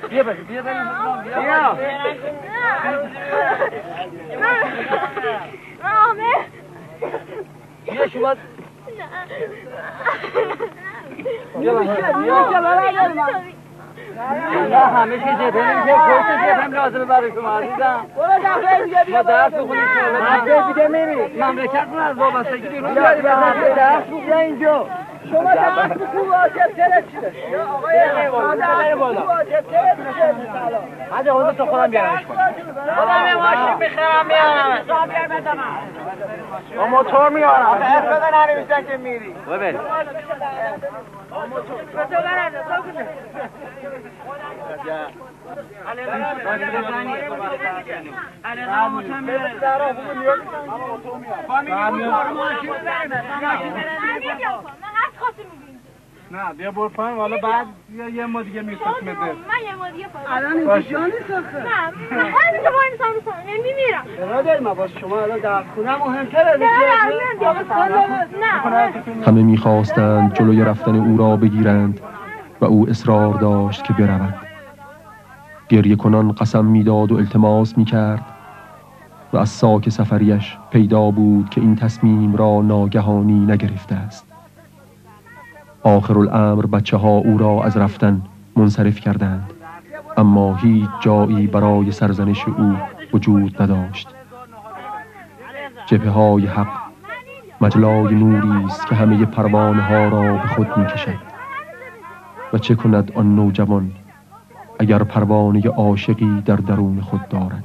بیا بریم بیا بیا شما نه همه چیز جبهه که پشت جبهه لازمه برای شما عزیزم. برو دفعه دیگه بیا درس بخونید دفعه دیگه میری مملکتتون از وابستگی بیرون بیاری بزنید درس بخون اینجا. شما درس بخون واجب تره چیه؟ آقای واجب تره چیه؟ حاج خودت تو خودم بیارمش کن. خودم یه ماشین میخرم میارم. شما بیار بزنم. با موتور میارم. اسم بزن ننویسن که میری. ببین. نه بیا برو پایین حالا بعد یه ما دیگه میرسیم بده. من یه ما دیگه پایین. الان اینجا جانی سخه. نه من اینجا وای میسم میمیرم. برادر ما باز شما الان درس خونه مهمتره دیگه. نه. همه می‌خواستند جلوی رفتن او را بگیرند و او اصرار داشت که برود. گریه کنان قسم میداد و التماس میکرد و از ساک سفریش پیدا بود که این تصمیم را ناگهانی نگرفته است. آخر الامر بچه ها او را از رفتن منصرف کردند، اما هیچ جایی برای سرزنش او وجود نداشت. جبهه های حق مجلای نوری است که همه پروانه ها را به خود میکشد. و چه کند آن نوجوان اگر پروانه عاشقی در درون خود دارد؟